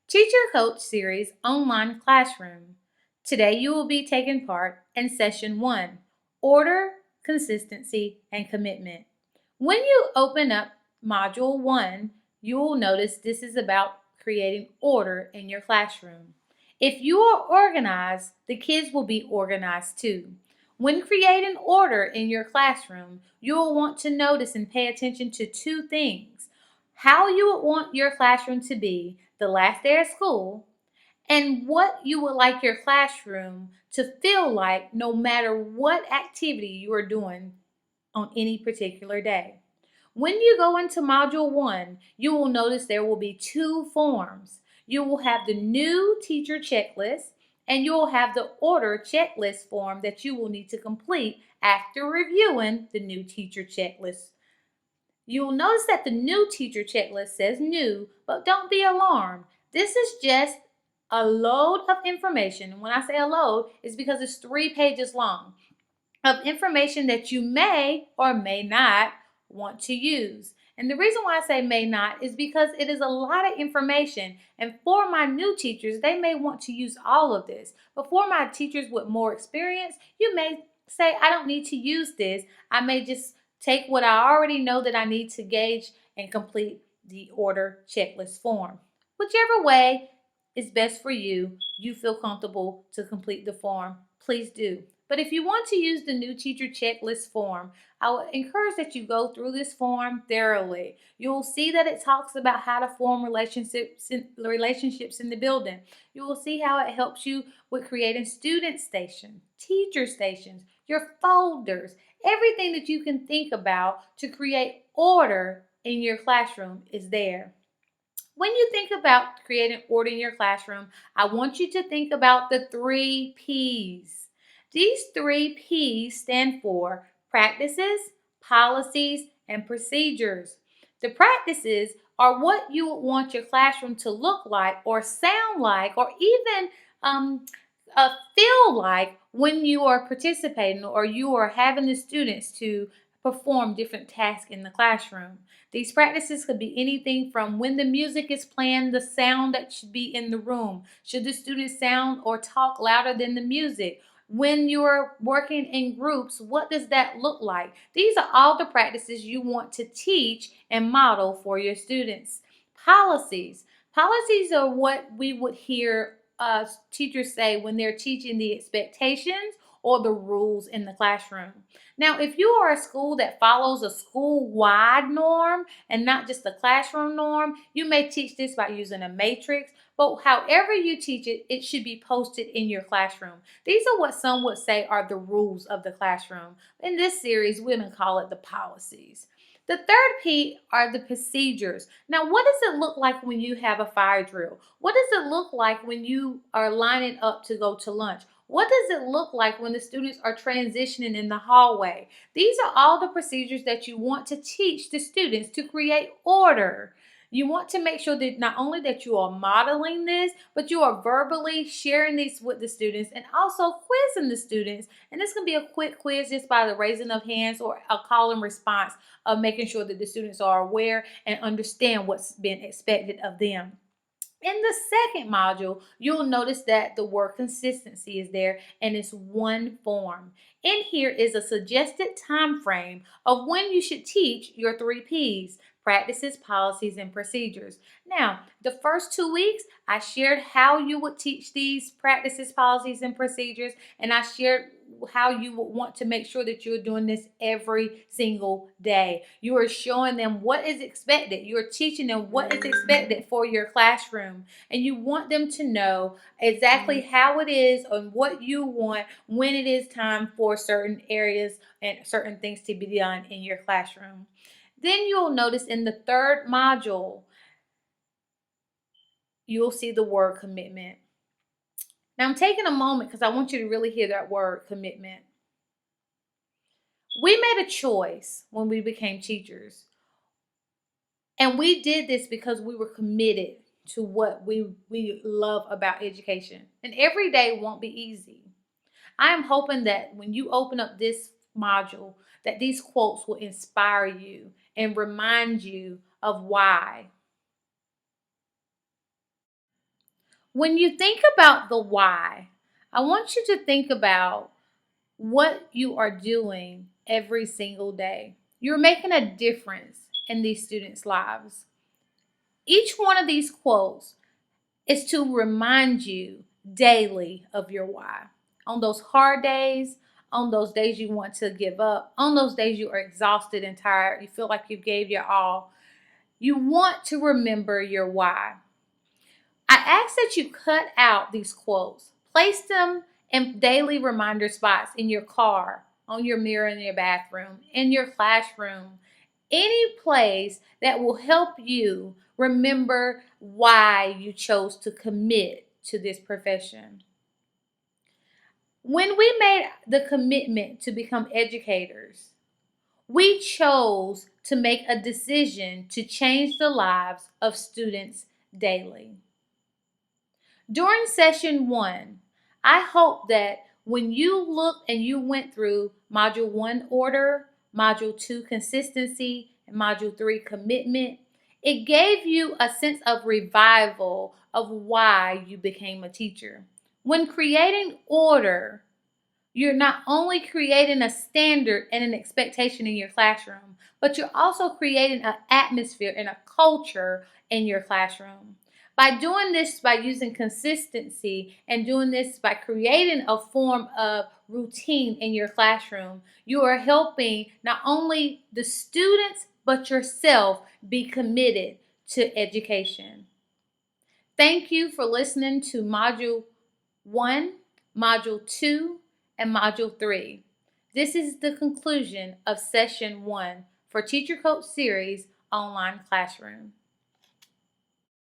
Teacher Coach Series Online Classroom. Today you will be taking part in Session 1, Order, Consistency, and Commitment. When you open up Module 1, you will notice this is about creating order in your classroom. If you are organized, the kids will be organized too. When creating order in your classroom, you will want to notice and pay attention to two things: how you would want your classroom to be the last day of school, and what you would like your classroom to feel like no matter what activity you are doing on any particular day. When you go into Module 1, you will notice there will be two forms. You will have the new teacher checklist, and you will have the order checklist form that you will need to complete after reviewing the new teacher checklist. You will notice that the new teacher checklist says new, but don't be alarmed. This is just a load of information. And when I say a load, it's because it's 3 pages long of information that you may or may not want to use. And the reason why I say may not is because it is a lot of information. And for my new teachers, they may want to use all of this. But for my teachers with more experience, you may say, I don't need to use this. I may just take what I already know that I need to gauge and complete the order checklist form. Whichever way is best for you, you feel comfortable to complete the form, please do. But if you want to use the new teacher checklist form, I would encourage that you go through this form thoroughly. You'll see that it talks about how to form relationships in the building. You will see how it helps you with creating student stations, teacher stations, your folders, everything that you can think about to create order in your classroom is there. When you think about creating order in your classroom, I want you to think about the 3 P's. These 3 P's stand for practices, policies, and procedures. The practices are what you would want your classroom to look like or sound like or even feel like when you are participating or you are having the students to perform different tasks in the classroom. These practices could be anything from when the music is playing, the sound that should be in the room. Should the students sound or talk louder than the music? When you're working in groups, what does that look like? These are all the practices you want to teach and model for your students. Policies. Policies are what we would hear teachers say when they're teaching the expectations or the rules in the classroom. Now, if you are a school that follows a school-wide norm and not just a classroom norm, you may teach this by using a matrix, but however you teach it, it should be posted in your classroom. These are what some would say are the rules of the classroom. In this series, we're going to call it the policies. The third P are the procedures. Now, what does it look like when you have a fire drill? What does it look like when you are lining up to go to lunch? What does it look like when the students are transitioning in the hallway? These are all the procedures that you want to teach the students to create order. You want to make sure that not only that you are modeling this, but you are verbally sharing these with the students and also quizzing the students. And this can be a quick quiz just by the raising of hands or a call and response of making sure that the students are aware and understand what's been expected of them. In the second module, you'll notice that the word consistency is there and it's one form. In here is a suggested time frame of when you should teach your 3 P's: practices, policies, and procedures. Now, the first 2 weeks, I shared how you would teach these practices, policies, and procedures, and I shared how you would want to make sure that you're doing this every single day. You are showing them what is expected. You're teaching them what is expected for your classroom. And you want them to know exactly how it is and what you want when it is time for certain areas and certain things to be done in your classroom. Then you'll notice in the third module, you'll see the word commitment. Now I'm taking a moment because I want you to really hear that word commitment. We made a choice when we became teachers. And we did this because we were committed to what we love about education. And every day won't be easy. I am hoping that when you open up this module, that these quotes will inspire you and remind you of why. When you think about the why, I want you to think about what you are doing every single day. You're making a difference in these students' lives. Each one of these quotes is to remind you daily of your why. On those hard days, on those days you want to give up, on those days you are exhausted and tired, you feel like you gave your all, you want to remember your why. I ask that you cut out these quotes, place them in daily reminder spots in your car, on your mirror in your bathroom, in your classroom, any place that will help you remember why you chose to commit to this profession. When we made the commitment to become educators, we chose to make a decision to change the lives of students daily. During session 1, I hope that when you looked and you went through Module 1 order, Module 2 consistency, and Module 3 commitment, it gave you a sense of revival of why you became a teacher. When creating order, you're not only creating a standard and an expectation in your classroom, but you're also creating an atmosphere and a culture in your classroom. By doing this, by using consistency and doing this by creating a form of routine in your classroom, you are helping not only the students, but yourself be committed to education. Thank you for listening to Module 1, Module 2, and Module 3. This is the conclusion of Session 1 for Teacher Coach Series Online Classroom.